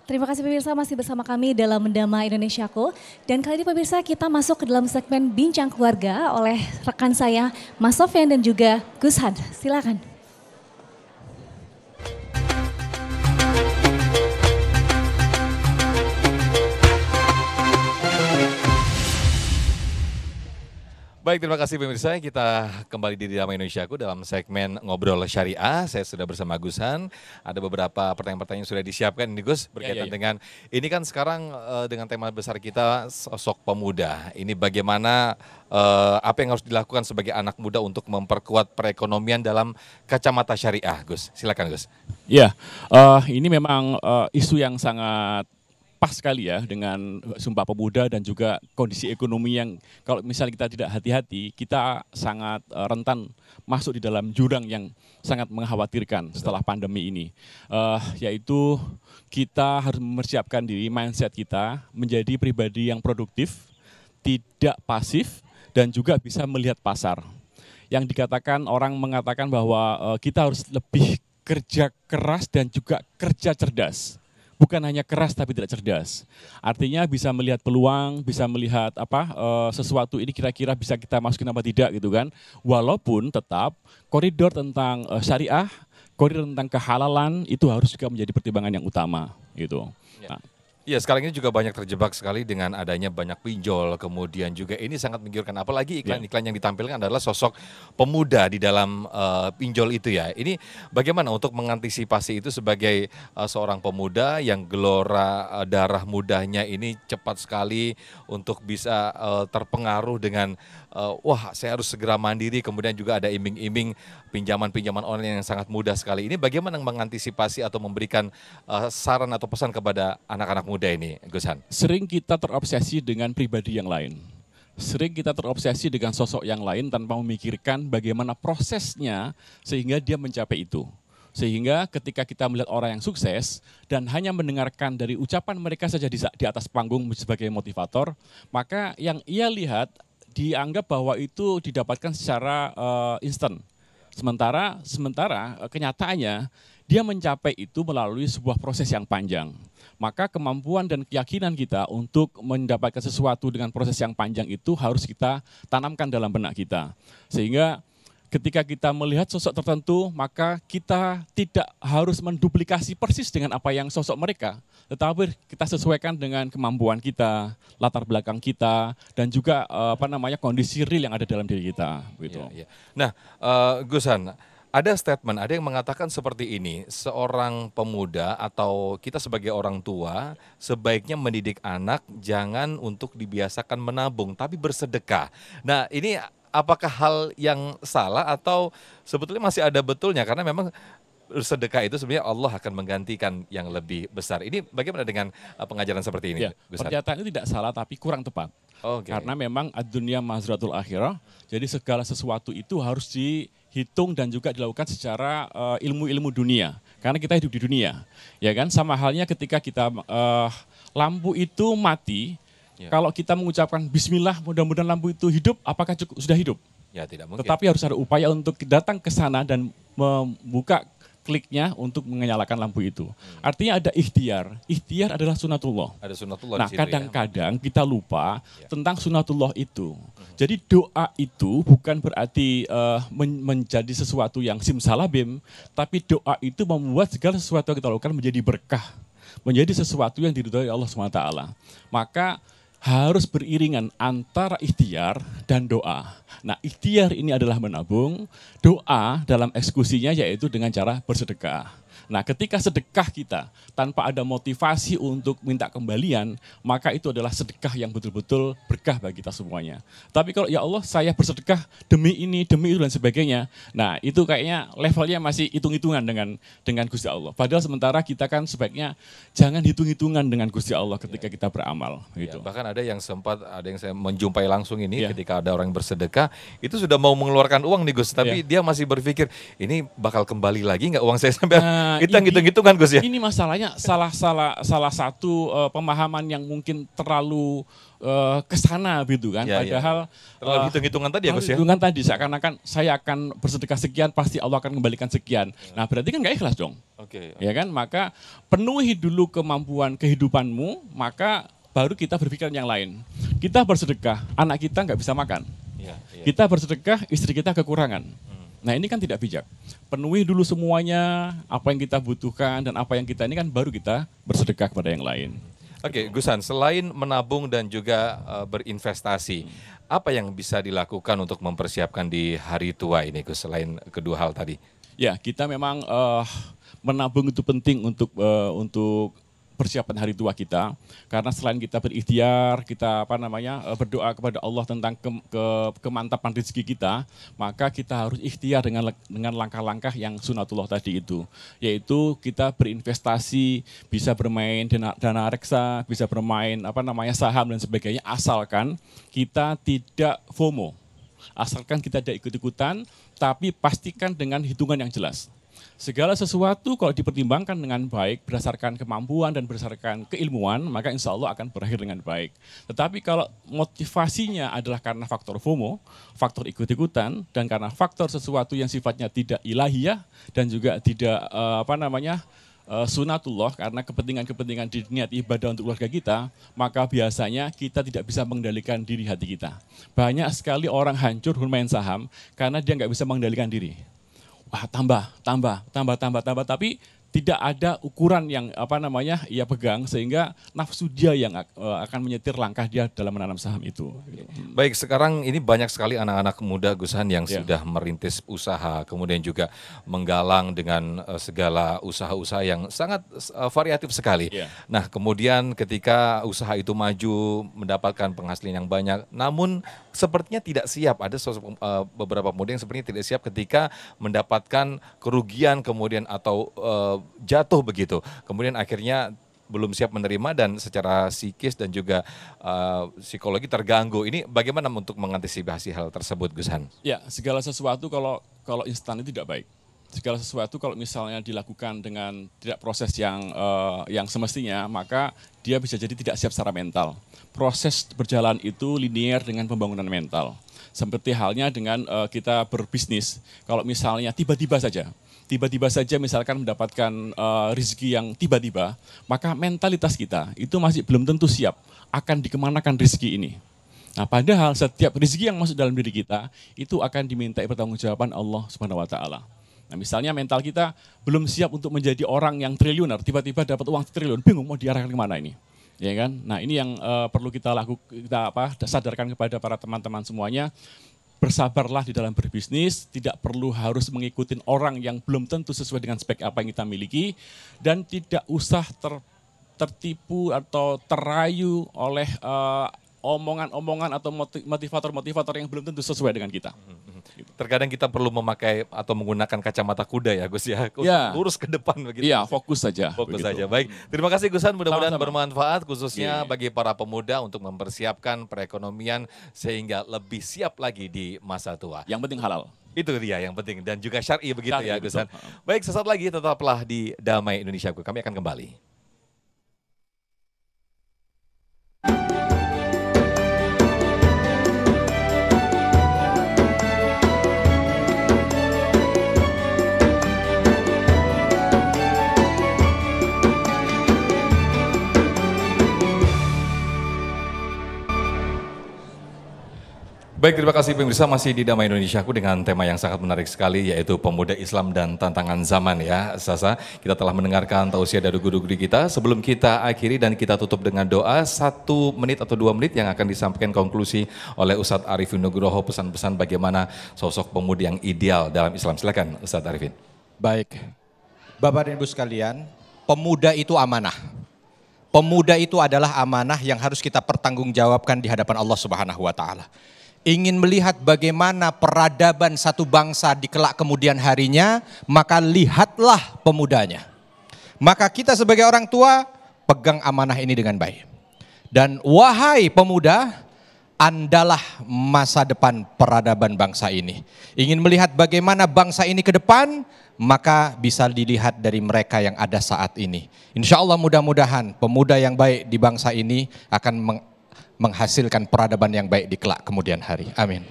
Terima kasih pemirsa masih bersama kami dalam Mendama Indonesiaku. Dan kali ini pemirsa kita masuk ke dalam segmen Bincang Keluarga oleh rekan saya Mas Sofyan dan juga Gus Han. Silakan. Baik, terima kasih pemirsa. Kita kembali di Mendama Indonesiaku dalam segmen Ngobrol Syariah. Saya sudah bersama Gus Han. Ada beberapa pertanyaan-pertanyaan yang sudah disiapkan ini Gus berkaitan dengan ini kan sekarang dengan tema besar kita sosok pemuda. Ini bagaimana apa yang harus dilakukan sebagai anak muda untuk memperkuat perekonomian dalam kacamata syariah, Gus. Silakan Gus. Ya, ini memang isu yang sangat pas sekali ya dengan Sumpah Pemuda dan juga kondisi ekonomi yang kalau misalnya kita tidak hati-hati, kita sangat rentan masuk di dalam jurang yang sangat mengkhawatirkan setelah pandemi ini. Yaitu kita harus mempersiapkan diri, mindset kita menjadi pribadi yang produktif, tidak pasif, dan juga bisa melihat pasar. Yang dikatakan orang mengatakan bahwa kita harus lebih kerja keras dan juga kerja cerdas. Bukan hanya keras tapi tidak cerdas. Artinya bisa melihat peluang, bisa melihat sesuatu ini kira-kira bisa kita masukin apa tidak gitu kan. Walaupun tetap koridor tentang syariah, koridor tentang kehalalan itu harus juga menjadi pertimbangan yang utama gitu. Ya. Iya, sekarang ini juga banyak terjebak sekali dengan adanya banyak pinjol, kemudian juga ini sangat menggiurkan. Apalagi iklan-iklan yang ditampilkan adalah sosok pemuda di dalam pinjol itu ya. Ini bagaimana untuk mengantisipasi itu sebagai seorang pemuda yang gelora darah mudanya ini cepat sekali untuk bisa terpengaruh dengan wah saya harus segera mandiri, kemudian juga ada iming-iming pinjaman-pinjaman online yang sangat mudah sekali. Ini bagaimana mengantisipasi atau memberikan saran atau pesan kepada anak-anak muda ini, Gus Han? Sering kita terobsesi dengan pribadi yang lain. Sering kita terobsesi dengan sosok yang lain tanpa memikirkan bagaimana prosesnya sehingga dia mencapai itu. Sehingga ketika kita melihat orang yang sukses dan hanya mendengarkan dari ucapan mereka saja di atas panggung sebagai motivator, maka yang ia lihat dianggap bahwa itu didapatkan secara instan. Sementara kenyataannya dia mencapai itu melalui sebuah proses yang panjang. Maka kemampuan dan keyakinan kita untuk mendapatkan sesuatu dengan proses yang panjang itu harus kita tanamkan dalam benak kita. Sehingga ketika kita melihat sosok tertentu, maka kita tidak harus menduplikasi persis dengan apa yang sosok mereka. Tetapi kita sesuaikan dengan kemampuan kita, latar belakang kita, dan juga kondisi real yang ada dalam diri kita. Gitu. Ya, ya. Nah, Gus Han, ada statement, ada yang mengatakan seperti ini, seorang pemuda atau kita sebagai orang tua sebaiknya mendidik anak jangan untuk dibiasakan menabung, tapi bersedekah. Nah, ini apakah hal yang salah atau sebetulnya masih ada betulnya? Karena memang sedekah itu sebenarnya Allah akan menggantikan yang lebih besar. Ini bagaimana dengan pengajaran seperti ini? Ya, pernyataan itu tidak salah tapi kurang tepat. Karena memang ad-dunya mazratul akhirah, jadi segala sesuatu itu harus dihitung dan juga dilakukan secara ilmu-ilmu dunia. Karena kita hidup di dunia, ya kan? Sama halnya ketika kita lampu itu mati, kalau kita mengucapkan Bismillah, mudah-mudahan lampu itu hidup, apakah cukup sudah hidup? Ya, tidak mungkin. Tetapi harus ada upaya untuk datang ke sana dan membuka kliknya untuk menyalakan lampu itu. Artinya ada ikhtiar. Ikhtiar adalah sunatullah. Ada sunatullah nah, di situ, kadang-kadang kita lupa tentang sunatullah itu. Jadi doa itu bukan berarti menjadi sesuatu yang simsalabim, tapi doa itu membuat segala sesuatu yang kita lakukan menjadi berkah, menjadi sesuatu yang diridhoi Allah SWT. Maka harus beriringan antara ikhtiar dan doa. Nah, ikhtiar ini adalah menabung, doa dalam eksekusinya yaitu dengan cara bersedekah. Nah, ketika sedekah kita tanpa ada motivasi untuk minta kembalian, maka itu adalah sedekah yang betul-betul berkah bagi kita semuanya. Tapi kalau ya Allah saya bersedekah demi ini, demi itu dan sebagainya, nah itu kayaknya levelnya masih hitung-hitungan dengan Gusti Allah. Padahal sementara kita kan sebaiknya jangan hitung-hitungan dengan Gusti Allah ketika kita beramal. Gitu. Ya, bahkan ada yang saya menjumpai langsung ini ketika ada orang bersedekah, itu sudah mau mengeluarkan uang nih Gus, tapi dia masih berpikir ini bakal kembali lagi nggak uang saya sampai Nah, Kita ngitung-ngitungan Gus ya. ini masalahnya salah satu pemahaman yang mungkin terlalu kesana gitu kan. Ya, Padahal terlalu hitung-hitungan tadi ya Gus ya. hitungan tadi seakan-akan saya akan bersedekah sekian pasti Allah akan kembalikan sekian. Nah berarti kan nggak ikhlas dong. Oke. Ya kan, maka penuhi dulu kemampuan kehidupanmu, maka baru kita berpikiran yang lain. Kita bersedekah, anak kita nggak bisa makan. Iya. Kita bersedekah, istri kita kekurangan. Nah ini kan tidak bijak. Penuhi dulu semuanya, apa yang kita butuhkan dan apa yang kita ini kan baru kita bersedekah kepada yang lain. Oke, Gusan, selain menabung dan juga berinvestasi, apa yang bisa dilakukan untuk mempersiapkan di hari tua ini Gus, selain kedua hal tadi? Ya, kita memang menabung itu penting untuk persiapan hari tua kita, karena selain kita berikhtiar, kita berdoa kepada Allah tentang kemantapan rezeki kita, maka kita harus ikhtiar dengan langkah-langkah yang sunatullah tadi itu, yaitu kita berinvestasi, bisa bermain dana reksa, bisa bermain saham dan sebagainya, asalkan kita tidak FOMO, asalkan kita tidak ikut-ikutan, tapi pastikan dengan hitungan yang jelas. Segala sesuatu kalau dipertimbangkan dengan baik berdasarkan kemampuan dan berdasarkan keilmuan, maka insya Allah akan berakhir dengan baik. Tetapi kalau motivasinya adalah karena faktor FOMO, faktor ikut-ikutan, dan karena faktor sesuatu yang sifatnya tidak ilahiyah dan juga tidak sunatullah, karena kepentingan-kepentingan di niat ibadah untuk keluarga kita, maka biasanya kita tidak bisa mengendalikan diri hati kita. Banyak sekali orang hancur bermain saham karena dia nggak bisa mengendalikan diri. Wah, tambah, tapi tidak ada ukuran yang ia pegang, sehingga nafsu dia yang akan menyetir langkah dia dalam menanam saham itu. Baik, sekarang ini banyak sekali anak-anak muda Gusan yang sudah merintis usaha, kemudian juga menggalang dengan segala usaha-usaha yang sangat variatif sekali. Nah, kemudian ketika usaha itu maju, mendapatkan penghasilan yang banyak, namun sepertinya tidak siap. Ada beberapa pemuda yang sepertinya tidak siap ketika mendapatkan kerugian kemudian atau jatuh begitu. Kemudian akhirnya belum siap menerima dan secara psikis dan juga psikologi terganggu. Ini bagaimana untuk mengantisipasi hal tersebut, Gus Han? Ya, segala sesuatu kalau instan itu tidak baik. Segala sesuatu kalau misalnya dilakukan dengan tidak proses yang semestinya, maka dia bisa jadi tidak siap secara mental. Proses berjalan itu linear dengan pembangunan mental. Seperti halnya dengan kita berbisnis. Kalau misalnya tiba-tiba saja misalkan mendapatkan rezeki yang tiba-tiba, maka mentalitas kita itu masih belum tentu siap akan dikemanakan rezeki ini. Nah, padahal setiap rezeki yang masuk dalam diri kita itu akan dimintai pertanggungjawaban Allah Subhanahu wa taala. Nah, misalnya mental kita belum siap untuk menjadi orang yang triliuner, tiba-tiba dapat uang triliun, bingung mau diarahkan kemana ini. Ya kan? Nah, ini yang perlu kita sadarkan kepada para teman-teman semuanya. Bersabarlah di dalam berbisnis, tidak perlu harus mengikuti orang yang belum tentu sesuai dengan spek apa yang kita miliki, dan tidak usah tertipu atau terayu oleh omongan-omongan atau motivator-motivator yang belum tentu sesuai dengan kita. Terkadang kita perlu memakai atau menggunakan kacamata kuda ya Gus ya, lurus ke depan begitu. Iya, fokus saja. Fokus saja. Baik, terima kasih Gus Han, mudah-mudahan bermanfaat khususnya bagi para pemuda untuk mempersiapkan perekonomian sehingga lebih siap lagi di masa tua. Yang penting halal. Itu dia yang penting dan juga syar'i begitu ya Gus Han. Baik, sesaat lagi tetaplah di Damai Indonesiaku. Kami akan kembali. Baik, terima kasih pemirsa, masih di Damai Indonesiaku dengan tema yang sangat menarik sekali, yaitu pemuda Islam dan tantangan zaman ya Sasa. Kita telah mendengarkan tausiah dari guru-guru kita. Sebelum kita akhiri dan kita tutup dengan doa, 1 menit atau 2 menit yang akan disampaikan konklusi oleh Ustadz Arifin Nugroho, pesan-pesan bagaimana sosok pemuda yang ideal dalam Islam. Silakan Ustadz Arifin. Baik, Bapak dan Ibu sekalian, pemuda itu amanah. Pemuda itu adalah amanah yang harus kita pertanggungjawabkan di hadapan Allah Subhanahu wa taala. Ingin melihat bagaimana peradaban satu bangsa di kelak kemudian harinya, maka lihatlah pemudanya. Maka kita sebagai orang tua, pegang amanah ini dengan baik. Dan wahai pemuda, Andalah masa depan peradaban bangsa ini. Ingin melihat bagaimana bangsa ini ke depan, maka bisa dilihat dari mereka yang ada saat ini. Insya Allah mudah-mudahan pemuda yang baik di bangsa ini akan menghasilkan peradaban yang baik di kelak kemudian hari. Amin.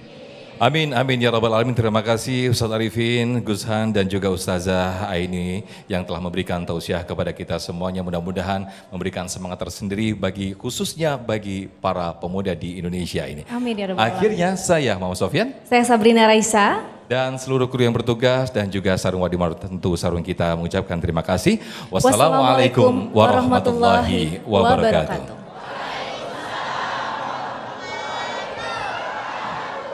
Amin, amin ya rabbal alamin. Terima kasih Ustaz Arifin, Gus Han dan juga Ustazah Aini yang telah memberikan tausiah kepada kita semuanya. Mudah-mudahan memberikan semangat tersendiri bagi khususnya bagi para pemuda di Indonesia ini. Amin ya rabbal alamin. Akhirnya saya Muhammad Sofyan. Saya Sabrina Raisa. Dan seluruh kru yang bertugas dan juga Sarung Wadimar tentu Sarung kita mengucapkan terima kasih. Wassalamualaikum warahmatullahi wabarakatuh.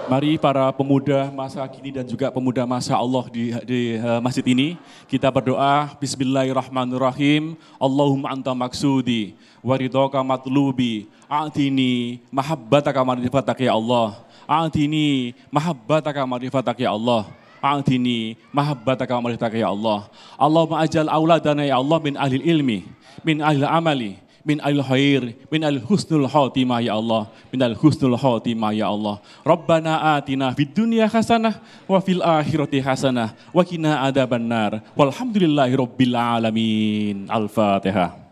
Mari para pemuda masa kini dan juga pemuda masa Allah di masjid ini, kita berdoa Bismillahirrahmanirrahim. Allahumma anta maksudi waridhoka matlubi a'tini mahabbataka marifataka ya Allah. A'tini mahabbataka marifataka ya Allah. A'tini mahabbataka marifataka ya Allah. Allahumma ajal auladana ya Allah min ahli ilmi, min ahli amali, min al khair, min al husnul khotimah ya Allah, min al husnul khotimah ya Allah. Rabbana atina fid dunya hasanah wa fil akhirati hasanah wa qina adzabannar. Walhamdulillahi rabbil alamin. Al-Fatihah.